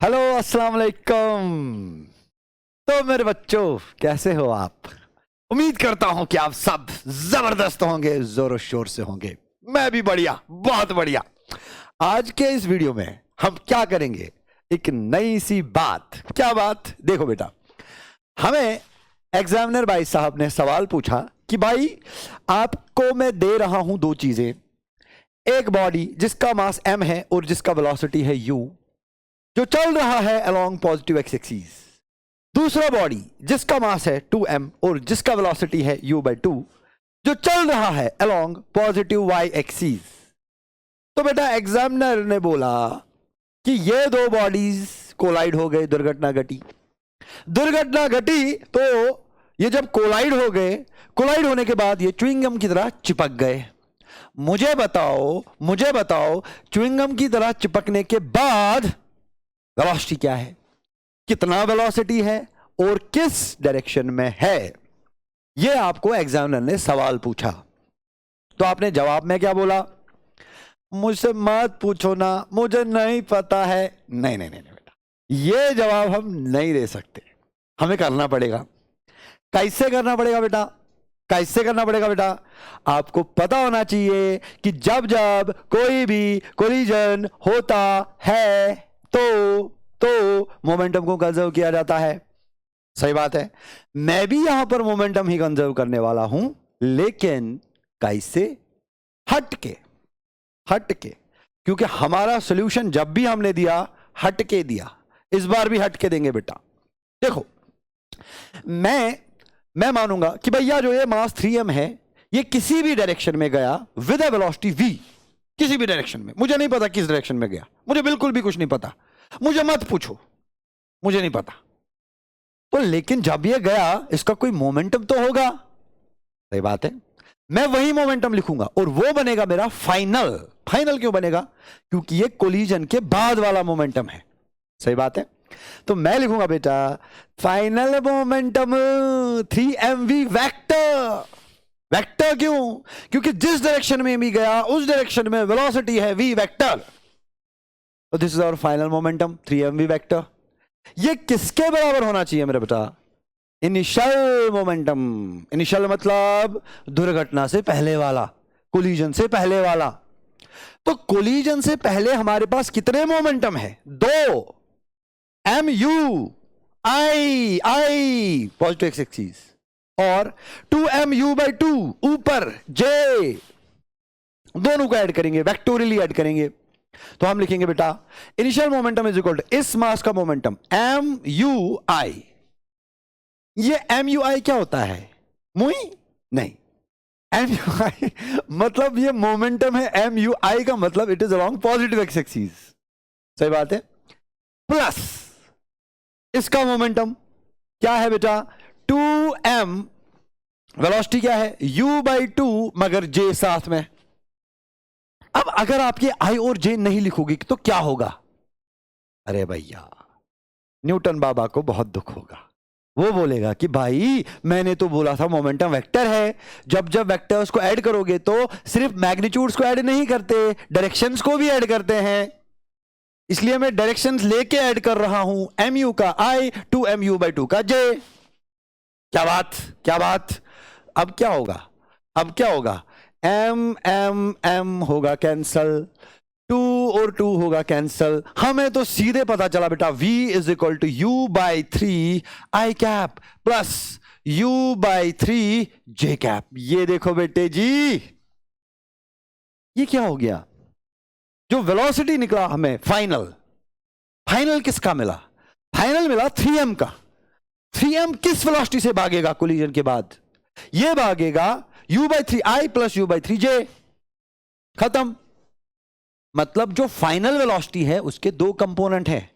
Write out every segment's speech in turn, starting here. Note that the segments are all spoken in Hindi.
हेलो अस्सलाम वालेकुम। तो मेरे बच्चों कैसे हो आप? उम्मीद करता हूं कि आप सब जबरदस्त होंगे, जोरों शोर से होंगे। मैं भी बढ़िया, बहुत बढ़िया। आज के इस वीडियो में हम क्या करेंगे, एक नई सी बात। क्या बात? देखो बेटा, हमें एग्जामिनर भाई साहब ने सवाल पूछा कि भाई आपको मैं दे रहा हूं दो चीजें, एक बॉडी जिसका मास m है और जिसका वेलोसिटी है u, जो चल रहा है अलोंग पॉजिटिव एक्स एक्सिस। दूसरा बॉडी जिसका मास है 2m और जिसका वेलोसिटी है u/2, जो चल रहा है अलोंग पॉजिटिव वाई एक्सिस। तो बेटा एग्जामिनर ने बोला कि ये दो बॉडीज कोलाइड हो गए, दुर्घटना घटी। दुर्घटना घटी तो ये जब कोलाइड हो गए, कोलाइड होने के बाद ये च्युइंगम की तरह चिपक गए। मुझे बताओ च्युइंगम की तरह चिपकने के बाद वेलोसिटी क्या है, कितना वेलोसिटी है और किस डायरेक्शन में है, यह आपको एग्जामिनर ने सवाल पूछा। तो आपने जवाब में क्या बोला? मुझसे मत पूछो ना, मुझे नहीं पता है। नहीं बेटा, यह जवाब हम नहीं दे सकते, हमें करना पड़ेगा। कैसे करना पड़ेगा बेटा? कैसे करना पड़ेगा बेटा? आपको पता होना चाहिए कि जब जब कोई भी कोलिजन होता है तो मोमेंटम को कंजर्व किया जाता है। सही बात है, मैं भी यहां पर मोमेंटम ही कंजर्व करने वाला हूं, लेकिन कैसे? हट के, क्योंकि हमारा सॉल्यूशन जब भी हमने दिया हट के दिया, इस बार भी हट के देंगे बेटा। देखो, मैं मानूंगा कि भैया जो ये मास 3m है, ये किसी भी डायरेक्शन में गया विद अ वेलोसिटी v, किसी भी डायरेक्शन में। मुझे नहीं पता किस डायरेक्शन में गया, मुझे बिल्कुल भी कुछ नहीं पता, मुझे मत पूछो, मुझे नहीं पता। तो लेकिन जब ये गया, इसका कोई मोमेंटम तो होगा। सही बात है, मैं वही मोमेंटम लिखूंगा और वो बनेगा मेरा फाइनल। फाइनल क्यों बनेगा? क्योंकि ये कोलिजन के बाद वाला मोमेंटम है। सही बात है, तो मैं लिखूंगा बेटा final momentum 3mv vector. Vector क्यों? क्योंकि जिस डायरेक्शन में भी गया उस डायरेक्शन में वेलोसिटी है v वेक्टर। तो this is our final momentum 3mv vector. ये किसके बराबर होना चाहिए मेरे बेटा? Initial momentum. इनिशियल मतलब दुर्घटना से पहले वाला, कोलिजन से पहले वाला। तो कोलिजन से पहले हमारे पास कितने मोमेंटम है? दो, mu I positive X axis और 2mu/2 ऊपर j, दोनों को ऐड करेंगे, वेक्टोरियली ऐड करेंगे। तो हम लिखेंगे बेटा initial momentum is equal to इस मास का मोमेंटम mu_i। ये mu_i क्या होता है? मुई नहीं, mu_i मतलब ये मोमेंटम है। mu_i का मतलब it is along positive X axis. सही बात है, प्लस इसका मोमेंटम क्या है बेटा? 2m, वेलोसिटी क्या है? u/2 मगर j साथ में। अब अगर आप ये i और j नहीं लिखोगे तो क्या होगा? अरे भैया, न्यूटन बाबा को बहुत दुख होगा। वो बोलेगा कि भाई मैंने तो बोला था मोमेंटम वेक्टर है। जब जब वेक्टर्स को ऐड करोगे तो सिर्फ मैग्नीट्यूड्स को ऐड नहीं करते, डायरेक्शंस को भी ऐड करते हैं। इसलिए मैं डायरेक्शंस लेके ऐड कर रहा हूं, mu का i 2mu/2 का j। क्या बात? अब क्या होगा? m होगा कैंसल, 2 और 2 होगा कैंसल। हमें तो सीधे पता चला बेटा v is equal to u/3 i cap plus u/3 j cap. ये देखो बेटे जी, ये क्या हो गया? जो वेलोसिटी निकला हमें फाइनल किसका मिला? फाइनल मिला 3m का। 3m किस वेलोसिटी से भागेगा कोलिजन के बाद? ये भागेगा u/3i प्लस u/3j। खत्म। मतलब जो फाइनल वेलोसिटी है उसके दो कंपोनेंट हैं।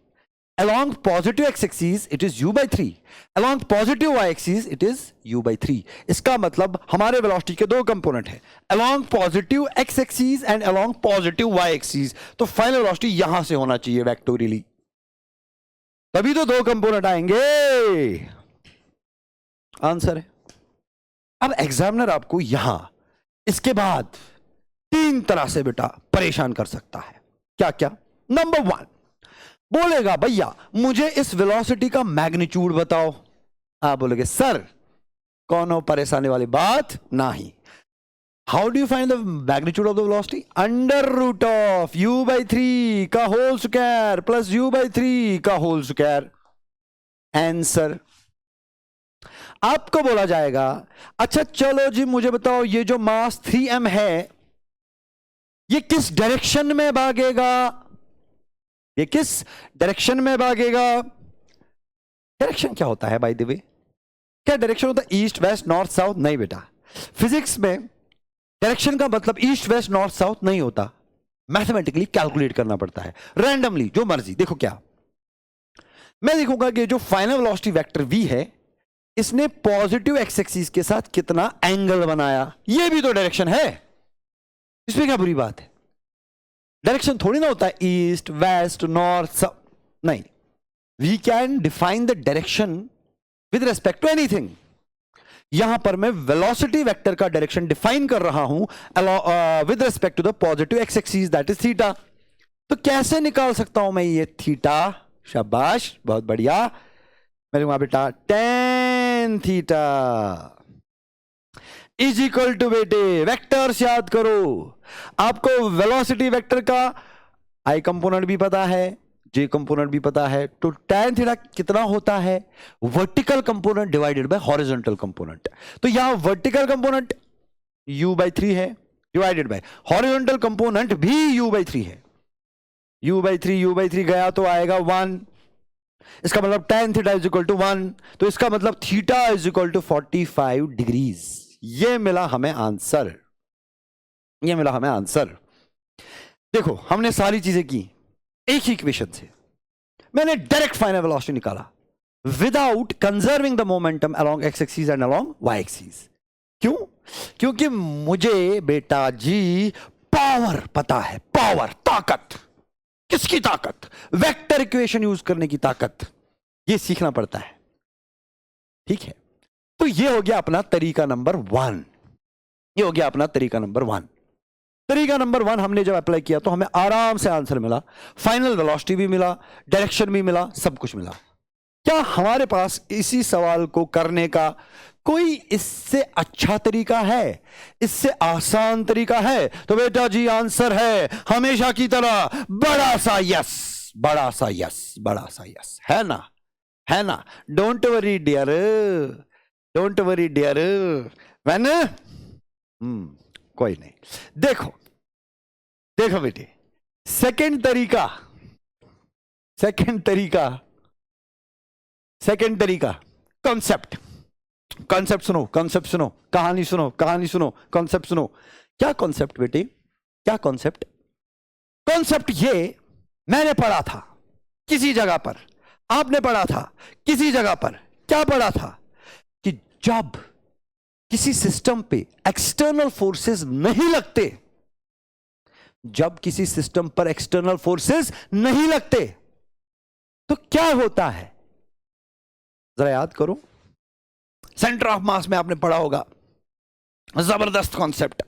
along positive X axis it is u/3, along positive y axis it is u/3। इसका मतलब हमारे वेलोसिटी के दो कंपोनेंट हैं, along positive x axis and along positive y axis. तो फाइनल वेलोसिटी यहां से होना चाहिए वेक्टोरियली, तभी तो दो कंपोनेंट आएंगे। आंसर है। अब एग्जामिनर आपको यहां इसके बाद 3 तरह से बेटा परेशान कर सकता है। क्या? नंबर 1, बोलेगा भैया मुझे इस वेलोसिटी का मैग्नीट्यूड बताओ, आप बोलोगे सर कौन हो परेशानी वाली बात नहीं। How do you find the magnitude of the velocity? Under root of u by 3 का whole square plus u by 3 का होल स्क्वायर। आंसर आपको बोला जाएगा अच्छा चलो जी मुझे बताओ ये जो मास 3m है ये किस डायरेक्शन में भागेगा, ये किस डायरेक्शन में भागेगा? डायरेक्शन क्या होता है बाय द वे? क्या डायरेक्शन होता है ईस्ट वेस्ट नॉर्थ साउथ? नहीं बेटा, फिजिक्स में डायरेक्शन का मतलब ईस्ट वेस्ट नॉर्थ साउथ नहीं होता, मैथमेटिकली कैलकुलेट करना पड़ता है रैंडमली जो मर्जी। देखो क्या मैं देखूंगा कि जो फाइनल वेलोसिटी वेक्टर v है इसने पॉजिटिव एक्स एक्सिस के साथ कितना एंगल बनाया, ये भी तो डायरेक्शन है, इसमें क्या बुरी बात है? डायरेक्शन थोड़ी ना होता है ईस्ट वेस्ट नॉर्थ साउथ, नहीं, we can define the direction with respect to anything. यहां पर मैं वेलोसिटी वेक्टर का डायरेक्शन डिफाइन कर रहा हूं with respect to the positive X axis that is theta. तो कैसे निकाल सकता हूं मैं ये थीटा? शाबाश बहुत बढ़िया, मेरे वहां बेटा tan theta is equal to बेटे वेक्टर्स याद करो, आपको वेलोसिटी वेक्टर का आई कंपोनेंट भी पता है जे कंपोनेंट भी पता है, तो tan थीटा कितना होता है? Vertical component divided by horizontal component. तो यहां वर्टिकल कंपोनेंट u by 3 है डिवाइडेड बाय हॉरिजॉन्टल कंपोनेंट भी u by 3 है, u by 3 गया तो आएगा 1, इसका मतलब tan theta is equal to 1, तो इसका मतलब theta is equal to 45 degrees. ये मिला हमें आंसर, ये मिला हमें आंसर। देखो हमने सारी चीजें की एक ही इक्वेशन से, मैंने डायरेक्ट फाइनल वेलोसिटी निकाला without conserving the momentum along X axis and along Y axis. क्यों? क्योंकि मुझे बेटा जी पावर पता है, पावर ताकत, किसकी ताकत? वेक्टर इक्वेशन यूज करने की ताकत, ये सीखना पड़ता है, ठीक है। तो ये हो गया अपना तरीका नंबर 1, ये हो गया अपना तरीका नंबर 1। तरीका नंबर 1 हमने जब अप्लाई किया तो हमें आराम से आंसर मिला, फाइनल वेलोसिटी भी मिला, डायरेक्शन भी मिला, सब कुछ मिला। क्या हमारे पास इसी सवाल को करने का कोई इससे अच्छा तरीका है, इससे आसान तरीका है? तो बेटा जी आंसर है हमेशा की तरह बड़ा सा यस, बड़ा सा यस, बड़ा सा यस, है ना, है ना। Don't worry dear, don't worry dear, मैंने कोई नहीं। देखो देखो बेटे सेकंड तरीका, सेकंड तरीका, सेकंड तरीका कॉन्सेप्ट, कॉन्सेप्ट सुनो, कॉन्सेप्ट सुनो, कहानी सुनो, कहानी सुनो, कॉन्सेप्ट सुनो। क्या कॉन्सेप्ट बेटे, क्या कॉन्सेप्ट? कॉन्सेप्ट ये मैंने पढ़ा था किसी जगह पर, आपने पढ़ा था किसी जगह पर। क्या पढ़ा था? कि जब किसी सिस्टम पे एक्सटर्नल फोर्सेस नहीं लगते, जब किसी सिस्टम पर एक्सटर्नल फोर्सेस नहीं लगते तो क्या होता है? जरा याद करो, सेंटर ऑफ मास में आपने पढ़ा होगा, जबरदस्त कॉन्सेप्ट,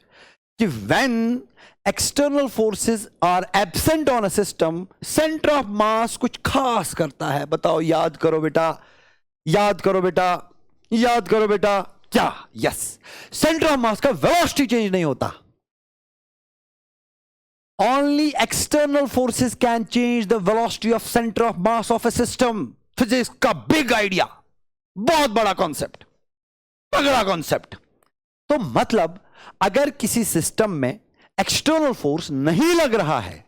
कि when external forces are absent on a system, centre of mass कुछ खास करता है। बताओ, याद करो बेटा, याद करो बेटा, याद करो बेटा, क्या? यस, सेंटर ऑफ मास का वेलोसिटी चेंज नहीं होता। Only external forces can change the velocity of center of mass of a system. Physics का बिग आइडिया, बहुत बड़ा कॉन्सेप्ट, तगड़ा कॉन्सेप्ट। तो मतलब अगर किसी सिस्टम में एक्सटर्नल फोर्स नहीं लग रहा है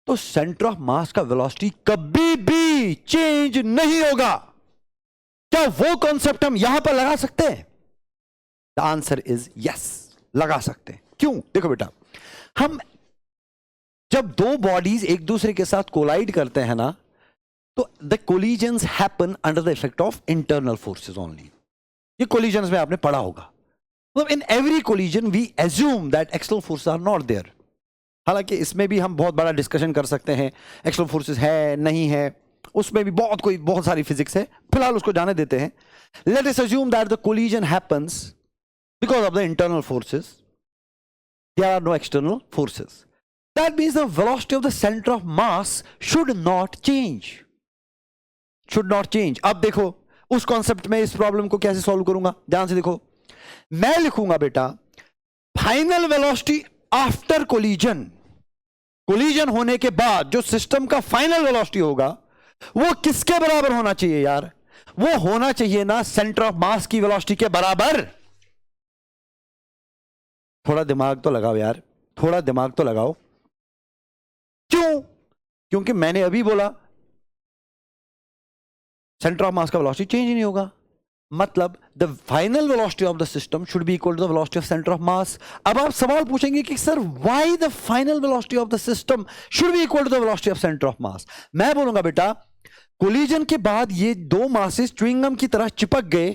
तो सेंटर ऑफ मास का वेलोसिटी कभी भी चेंज नहीं होगा। क्या वो कॉन्सेप्ट हम यहां पर लगा सकते हैं? द आंसर इज यस, लगा सकते हैं। क्यों? देखो बेटा, हम जब दो बॉडीज एक दूसरे के साथ कोलाइड करते हैं ना, तो the collisions happen under the effect of internal forces only. ये कोलिजन्स में आपने पढ़ा होगा। मतलब in every collision we assume that external forces are not there. हालांकि इसमें भी हम बहुत बड़ा डिस्कशन कर सकते हैं, एक्सटर्नल फोर्सेस है नहीं है, उसमें भी बहुत सारी फिजिक्स है, फिलहाल उसको जाने देते हैं। Let us assume that the collision happens because of the internal forces, there are no external forces. That means the velocity of the center of mass should not change. Should not change. अब देखो उस कॉन्सेप्ट में इस प्रॉब्लम को कैसे सॉल्व करूंगा, ध्यान से देखो. मैं लिखूंगा बेटा final velocity after collision. Collision होने के बाद जो सिस्टम का फाइनल वेलोसिटी होगा वो किसके बराबर होना चाहिए यार? वो होना चाहिए ना सेंटर ऑफ मास की वेलोसिटी के बराबर. थोड़ा दिमाग तो लगाओ यार, थोड़ा दिमाग तो लगाओ. क्यों? क्योंकि मैंने अभी बोला सेंटर ऑफ मास का वेलोसिटी चेंज ही नहीं होगा. मतलब the final velocity of the system should be equal to the velocity of centre of mass. अब आप सवाल पूछेंगे कि sir why the final velocity of the system should be equal to the velocity of centre of mass. मैं बोलूंगा बेटा कोलिजन के बाद ये दो मासेस च्युइंगम की तरह चिपक गए,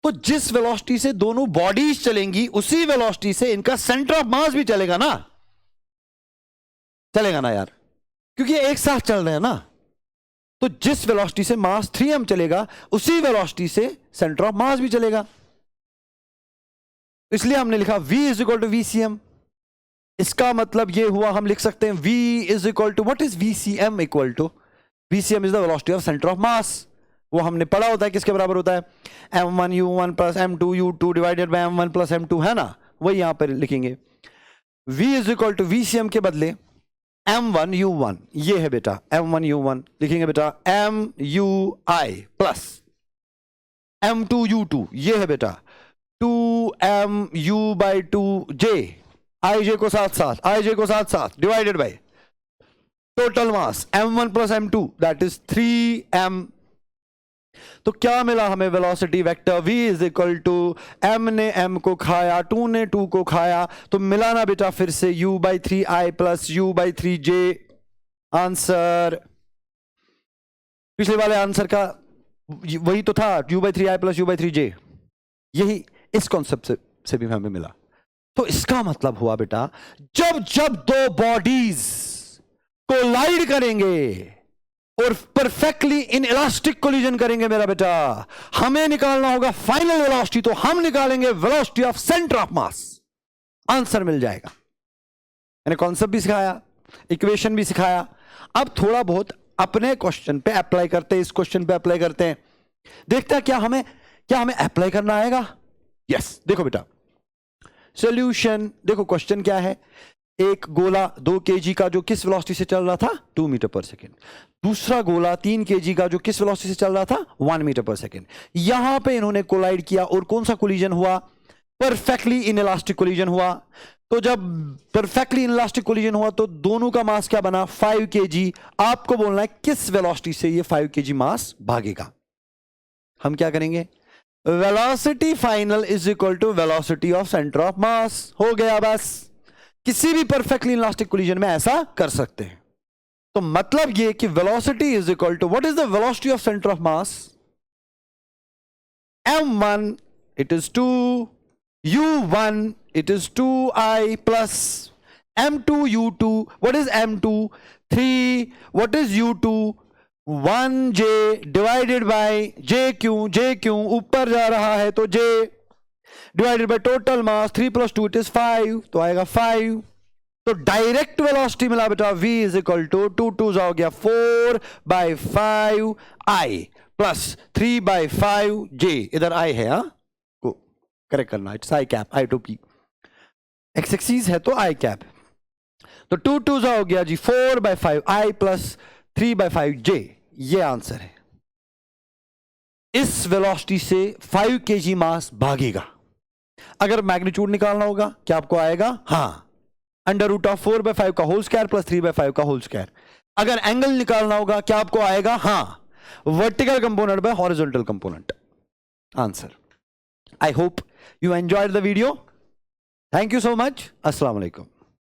तो जिस वेलोसिटी से दोनों बॉडीज चलेंगी उसी वेलोसिटी से इनका सेंटर ऑफ मास भी चलेगा ना. चलेगा ना यार, क्योंकि ये एक साथ चल रहे हैं ना. तो जिस वेलोसिटी से मास 3m चलेगा उसी वेलोसिटी से सेंटर ऑफ मास भी चलेगा. इसलिए हमने लिखा v is equal to VCM. इसका मतलब ये हुआ, हम लिख सकते हैं v is equal to, what is VCM equal to? VCM is the velocity of centre of mass. वो हमने पढ़ा होता है किसके बराबर होता है, m1u1 plus m2u2 divided by m1 plus m2, है ना. वही यहां पर लिखेंगे v is equal to VCM के बदले m1u1. ये है बेटा m1u1, लिखेंगे बेटा mui प्लस m2u2. ये है बेटा 2mu/2j, ij को साथ साथ divided by total mass m1 plus m2 that is 3m. तो क्या मिला हमें velocity vector v is equal to m ने m को खाया, 2 ने 2 को खाया, तो मिला ना बेटा फिर से u/3i प्लस u/3j. आंसर पिछले वाले आंसर का वही तो था, u/3i प्लस u/3j. यही इस कॉन्सेप्ट से भी हमें मिला. तो इसका मतलब हुआ बेटा जब जब दो बॉडीज कोलाइड करेंगे और परफेक्टली इन इलास्टिक कोलिजन करेंगे मेरा बेटा, हमें निकालना होगा फाइनल वेलोसिटी. तो हम निकालेंगे velocity of centre of mass. Answer मिल जाएगा. मैंने कॉन्सेप्ट भी सिखाया, इक्वेशन भी सिखाया. अब थोड़ा बहुत अपने क्वेश्चन पे अप्लाई करते हैं, इस क्वेश्चन पे अप्लाई करते हैं, देखते हैं क्या हमें अप्लाई करना आएगा. यस देखो बेटा सॉल्यूशन. देखो क्वेश्चन क्या है, एक गोला 2 kg का जो किस वेलोसिटी से चल रहा था 2 मीटर पर सेकेंड. दूसरा गोला 3 kg का जो किस वेलोसिटी से चल रहा था 1 मीटर पर सेकेंड. यहां पे इन्होंने कोलाइड किया और कौन सा कोलिजन हुआ, परफेक्टली इनइलास्टिक कोलिजन हुआ. तो जब परफेक्टली इनइलास्टिक कोलिजन हुआ तो दोनों का मास क्या बना 5 kg. आपको बोलना है किस वेलोसिटी से ये 5 kg मास भागेगा. हम क्या करेंगे, velocity final is equal to velocity of centre of mass. हो गया बस. किसी भी परफेक्टली इनइलास्टिक कोलिजन में ऐसा कर सकते हैं. तो मतलब ये कि velocity is equal to, what is the velocity of centre of mass, m1 it is 2, u1 it is 2i plus m2u2, what is m2 3, what is u2 1j divided by j क्यों ऊपर जा रहा है तो j divided by total mass 3 plus 2 it is 5, तो आएगा 5. तो डायरेक्ट वेलोसिटी मिला बेटा v इज इक्वल टू 2 2 हो गया 4/5i प्लस 3/5j. इधर i है, हाँ को करेक्ट करना, it's i cap, i to p. x axis है तो i कैप. तो 2 2 हो गया जी 4/5i प्लस 3/5j. ये आंसर है. इस वेलोसिटी से 5 kg मास भागेगा. अगर मैग्नीट्यूड निकालना होगा क्या आपको आएगा, हाँ √4/5 का होल स्क्वायर प्लस 3/5 का होल स्क्वायर. अगर एंगल निकालना होगा क्या आपको आएगा, हाँ vertical component bye horizontal component. Answer. I hope you enjoyed the video. Thank you so much. अस्सलाम वालेकुम.